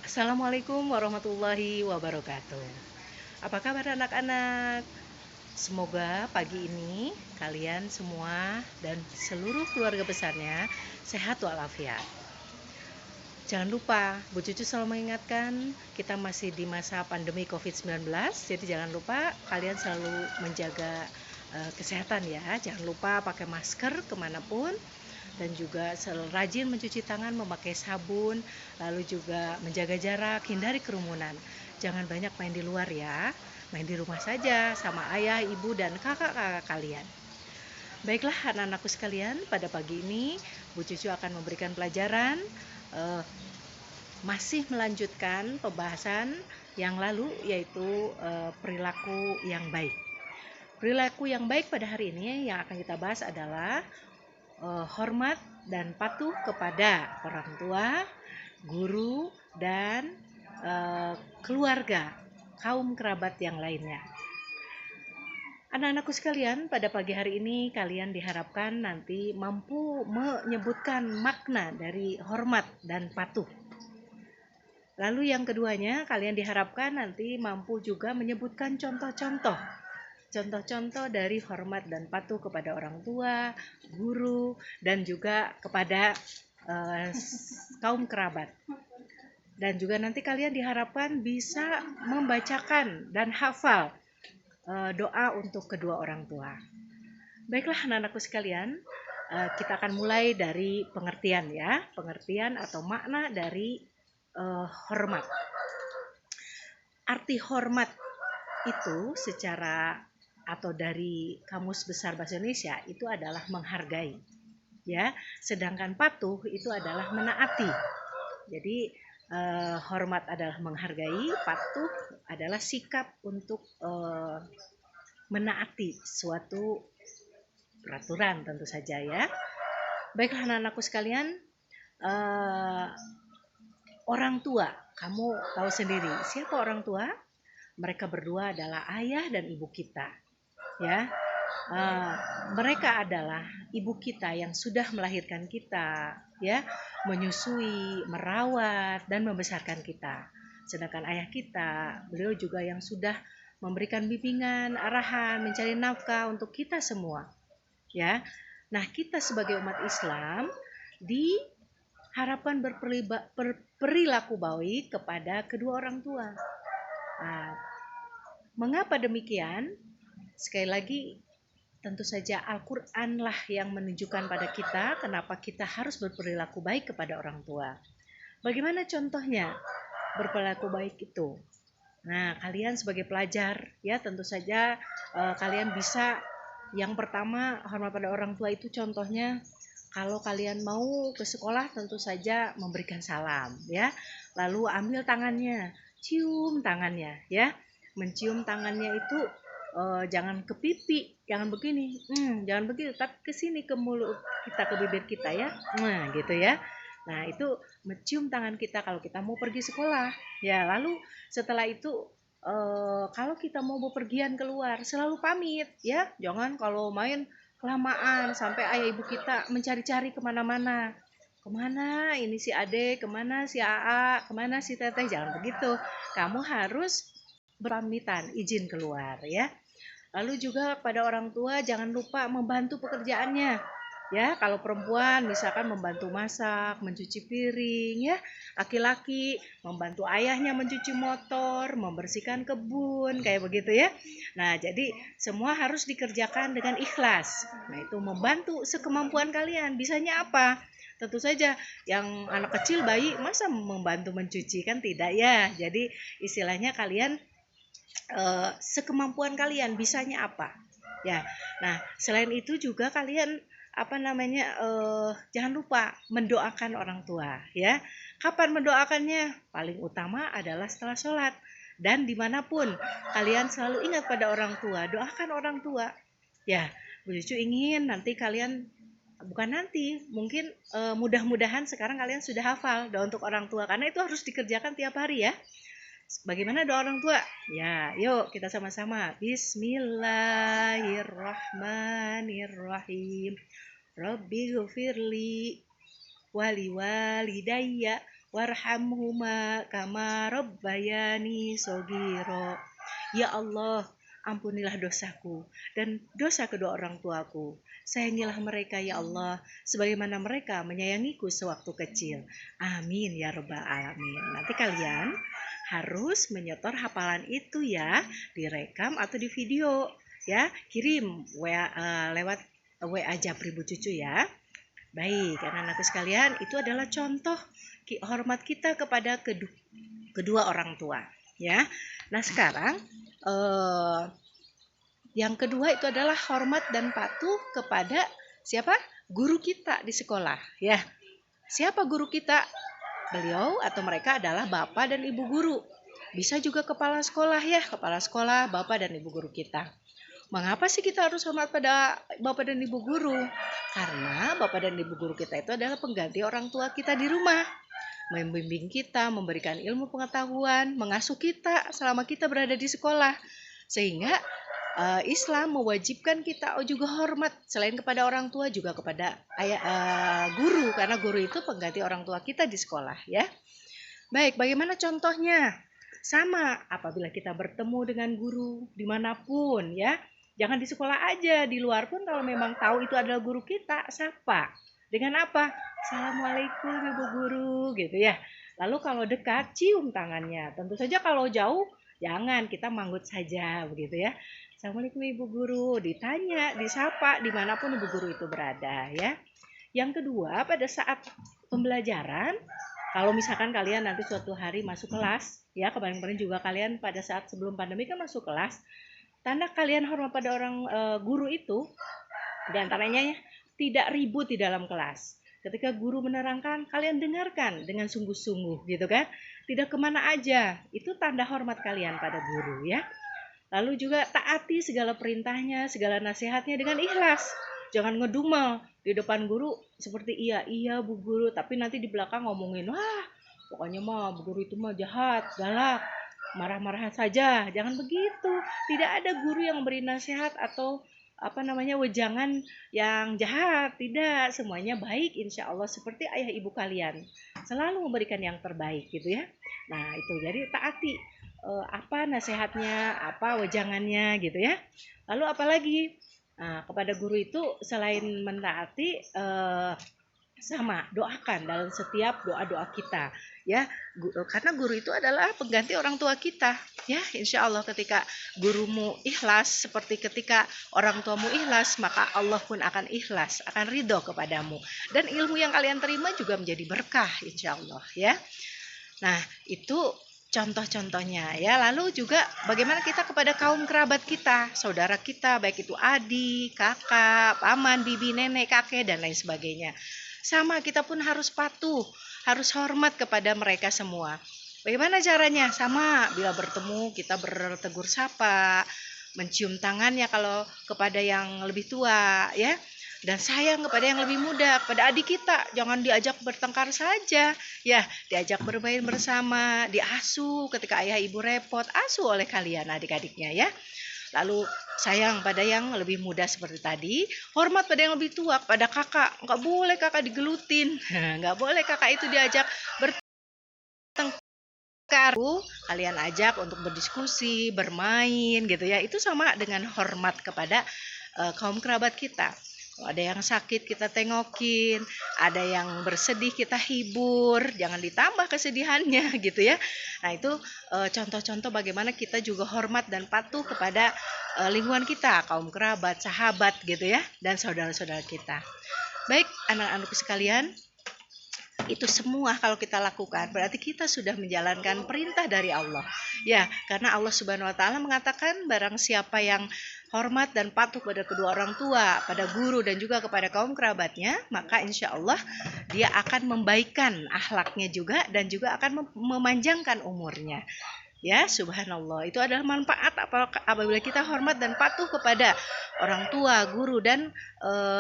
Assalamualaikum warahmatullahi wabarakatuh. Apa kabar anak-anak? Semoga pagi ini kalian semua dan seluruh keluarga besarnya sehat walafiat. Jangan lupa, Bu Cucu selalu mengingatkan kita masih di masa pandemi COVID-19. Jadi jangan lupa kalian selalu menjaga kesehatan ya. Jangan lupa pakai masker kemanapun, dan juga selalu rajin mencuci tangan, memakai sabun, lalu juga menjaga jarak, hindari kerumunan. Jangan banyak main di luar ya, main di rumah saja sama ayah, ibu, dan kakak-kakak kalian. Baiklah anak-anakku sekalian, pada pagi ini Bu Cucu akan memberikan pelajaran, masih melanjutkan pembahasan yang lalu, yaitu perilaku yang baik. Perilaku yang baik pada hari ini yang akan kita bahas adalah hormat dan patuh kepada orang tua, guru, dan keluarga, kaum kerabat yang lainnya. Anak-anakku sekalian, pada pagi hari ini kalian diharapkan nanti mampu menyebutkan makna dari hormat dan patuh. Lalu yang keduanya, kalian diharapkan nanti mampu juga menyebutkan contoh-contoh dari hormat dan patuh kepada orang tua, guru, dan juga kepada kaum kerabat. Dan juga nanti kalian diharapkan bisa membacakan dan hafal doa untuk kedua orang tua. Baiklah anak-anakku sekalian, kita akan mulai dari pengertian ya, pengertian atau makna dari hormat. Arti hormat itu secara atau dari Kamus Besar Bahasa Indonesia itu adalah menghargai, ya. Sedangkan patuh itu adalah menaati. Jadi hormat adalah menghargai, patuh adalah sikap untuk menaati suatu peraturan tentu saja ya. Baiklah anak-anakku sekalian, orang tua, kamu tahu sendiri siapa orang tua? Mereka berdua adalah ayah dan ibu kita, ya. Mereka adalah ibu kita yang sudah melahirkan kita, ya, menyusui, merawat, dan membesarkan kita. Sedangkan ayah kita, beliau juga yang sudah memberikan bimbingan, arahan, mencari nafkah untuk kita semua, ya. Nah, kita sebagai umat Islam diharapkan berperilaku baik kepada kedua orang tua. Nah, mengapa demikian? Sekali lagi, tentu saja Al-Quran lah yang menunjukkan pada kita kenapa kita harus berperilaku baik kepada orang tua. Bagaimana contohnya berperilaku baik itu? Nah, kalian sebagai pelajar ya tentu saja kalian bisa, yang pertama, hormat pada orang tua itu contohnya kalau kalian mau ke sekolah tentu saja memberikan salam ya. Lalu ambil tangannya, cium tangannya ya. Mencium tangannya itu jangan ke pipi, jangan begini, jangan begitu, tapi ke sini, ke mulut kita, ke bibir kita ya, nah gitu ya. Nah itu mencium tangan kita kalau kita mau pergi sekolah ya. Lalu setelah itu kalau kita mau bepergian keluar selalu pamit ya, jangan kalau main kelamaan sampai ayah ibu kita mencari-cari kemana-mana. Kemana ini si Ade, kemana si Aa, kemana si Teteh, jangan begitu. Kamu harus berpamitan, izin keluar ya. Lalu juga pada orang tua jangan lupa membantu pekerjaannya. Ya, kalau perempuan misalkan membantu masak, mencuci piring ya. Laki-laki membantu ayahnya mencuci motor, membersihkan kebun, kayak begitu ya. Nah, jadi semua harus dikerjakan dengan ikhlas. Nah, itu membantu sekemampuan kalian. Bisanya apa? Tentu saja yang anak kecil, bayi, masa membantu mencuci, kan tidak ya. Jadi istilahnya kalian sekemampuan kalian, bisanya apa ya. Nah selain itu juga kalian jangan lupa mendoakan orang tua ya. Kapan mendoakannya? Paling utama adalah setelah sholat. Dan dimanapun kalian selalu ingat pada orang tua, doakan orang tua ya. Bu Cucu ingin nanti kalian, bukan nanti, mungkin mudah-mudahan sekarang kalian sudah hafal doa untuk orang tua, karena itu harus dikerjakan tiap hari ya. Bagaimana doa orang tua? Ya, yuk kita sama-sama. Bismillahirrahmanirrahim. Rabbi ghfirli wali walidayya warhamhuma kama rabbayani shaghira. Ya Allah, ampunilah dosaku dan dosa kedua orang tuaku. Sayangilah mereka ya Allah, sebagaimana mereka menyayangiku sewaktu kecil. Amin ya rabbal alamin. Nanti kalian harus menyetor hafalan itu ya, direkam atau di video ya, kirim lewat WA Japri Bu Cucu ya. Baik, anak-anakku sekalian, itu adalah contoh hormat kita kepada kedua orang tua ya. Nah sekarang yang kedua itu adalah hormat dan patuh kepada siapa? Guru kita di sekolah ya. Siapa guru kita? Beliau atau mereka adalah bapak dan ibu guru. Bisa juga kepala sekolah ya, kepala sekolah, bapak dan ibu guru kita. Mengapa sih kita harus hormat pada bapak dan ibu guru? Karena bapak dan ibu guru kita itu adalah pengganti orang tua kita di rumah. Membimbing kita, memberikan ilmu pengetahuan, mengasuh kita selama kita berada di sekolah. Sehingga Islam mewajibkan kita juga hormat selain kepada orang tua juga kepada guru, karena guru itu pengganti orang tua kita di sekolah ya. Baik, bagaimana contohnya? Sama apabila kita bertemu dengan guru dimanapun ya. Jangan di sekolah aja, di luar pun kalau memang tahu itu adalah guru kita, sapa. Dengan apa? Assalamualaikum Ibu Guru gitu ya. Lalu kalau dekat, cium tangannya. Tentu saja kalau jauh, jangan, kita manggut saja begitu ya. Assalamualaikum Ibu Guru, ditanya, disapa dimanapun Ibu Guru itu berada ya. Yang kedua, pada saat pembelajaran, kalau misalkan kalian nanti suatu hari masuk kelas, ya kemarin-kemarin juga kalian pada saat sebelum pandemi kan masuk kelas, tanda kalian hormat pada orang guru itu, diantaranya tidak ribut di dalam kelas. Ketika guru menerangkan, kalian dengarkan dengan sungguh-sungguh gitu kan, tidak kemana aja, itu tanda hormat kalian pada guru ya. Lalu juga taati segala perintahnya, segala nasihatnya dengan ikhlas. Jangan ngedumel di depan guru seperti iya Bu Guru, tapi nanti di belakang ngomongin, wah pokoknya mah Bu Guru itu mah jahat, galak, marah-marah saja. Jangan begitu. Tidak ada guru yang beri nasihat atau wejangan yang jahat. Tidak, semuanya baik insya Allah, seperti ayah ibu kalian selalu memberikan yang terbaik gitu ya. Nah itu, jadi taati apa nasihatnya, apa wejangannya gitu ya. Lalu apalagi? Nah, kepada guru itu selain mentaati, sama doakan dalam setiap doa-doa kita ya, karena guru itu adalah pengganti orang tua kita ya. Insya Allah ketika gurumu ikhlas, seperti ketika orang tuamu ikhlas, maka Allah pun akan ikhlas, akan ridho kepadamu, dan ilmu yang kalian terima juga menjadi berkah insya Allah ya. Nah itu contoh-contohnya ya. Lalu juga bagaimana kita kepada kaum kerabat kita, saudara kita, baik itu adik, kakak, paman, bibi, nenek, kakek dan lain sebagainya. Sama, kita pun harus patuh, harus hormat kepada mereka semua. Bagaimana caranya? Sama, bila bertemu kita bertegur sapa, mencium tangannya kalau kepada yang lebih tua ya. Dan sayang kepada yang lebih muda, kepada adik kita, jangan diajak bertengkar saja ya, diajak bermain bersama, diasuh ketika ayah ibu repot, asuh oleh kalian adik-adiknya ya. Lalu sayang pada yang lebih muda seperti tadi, hormat pada yang lebih tua, pada kakak, nggak boleh kakak digelutin, nggak boleh kakak itu diajak bertengkar, kalian ajak untuk berdiskusi, bermain gitu ya. Itu sama dengan hormat kepada kaum kerabat kita. Ada yang sakit kita tengokin, ada yang bersedih kita hibur, jangan ditambah kesedihannya gitu ya. Nah itu contoh-contoh bagaimana kita juga hormat dan patuh kepada lingkungan kita, kaum kerabat, sahabat gitu ya, dan saudara-saudara kita. Baik anak-anakku sekalian, itu semua kalau kita lakukan berarti kita sudah menjalankan perintah dari Allah ya, karena Allah Subhanahu wa taala mengatakan barang siapa yang hormat dan patuh pada kedua orang tua, pada guru dan juga kepada kaum kerabatnya, maka insya Allah dia akan membaikkan akhlaknya juga dan juga akan memanjangkan umurnya ya. Subhanallah, itu adalah manfaat apabila kita hormat dan patuh kepada orang tua, guru dan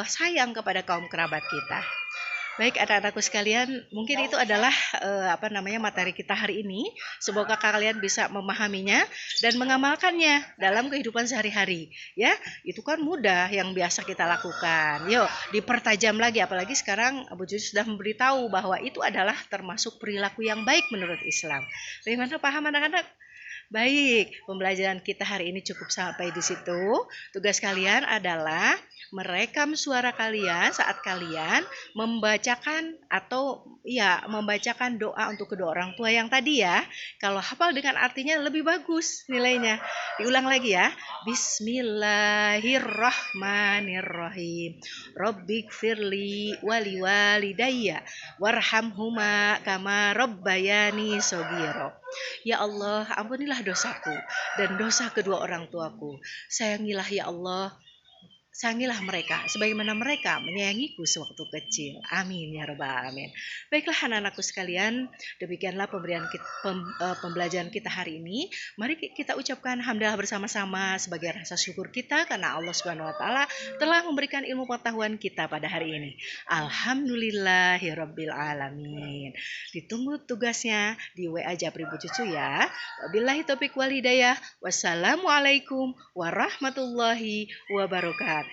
sayang kepada kaum kerabat kita. Baik anak-anakku sekalian, mungkin itu adalah materi kita hari ini. Semoga kalian bisa memahaminya dan mengamalkannya dalam kehidupan sehari-hari. Ya, itu kan mudah yang biasa kita lakukan. Yuk, dipertajam lagi, apalagi sekarang Abu Juz sudah memberitahu bahwa itu adalah termasuk perilaku yang baik menurut Islam. Bagaimana paham anak-anak? Baik, pembelajaran kita hari ini cukup sampai di situ. Tugas kalian adalah merekam suara kalian saat kalian membacakan doa untuk kedua orang tua yang tadi ya. Kalau hafal dengan artinya lebih bagus nilainya. Diulang lagi ya. Bismillahirrahmanirrahim. Rabbighfirli wali walidayya warhamhuma kama rabbayani shogiro. Ya Allah, ampunilah dosaku dan dosa kedua orang tuaku. Sayangilah ya Allah, sayangilah mereka sebagaimana mereka menyayangiku sewaktu kecil. Amin ya rabbal alamin. Baiklah anak-anakku sekalian, demikianlah pembelajaran kita hari ini. Mari kita ucapkan hamdalah bersama-sama sebagai rasa syukur kita karena Allah Subhanahu wa taala telah memberikan ilmu pengetahuan kita pada hari ini. Alhamdulillahirabbil alamin. Ditunggu tugasnya di WA Japri Bu Cucu ya. Wabillahi taufiq wal hidayah. Wassalamualaikum warahmatullahi wabarakatuh.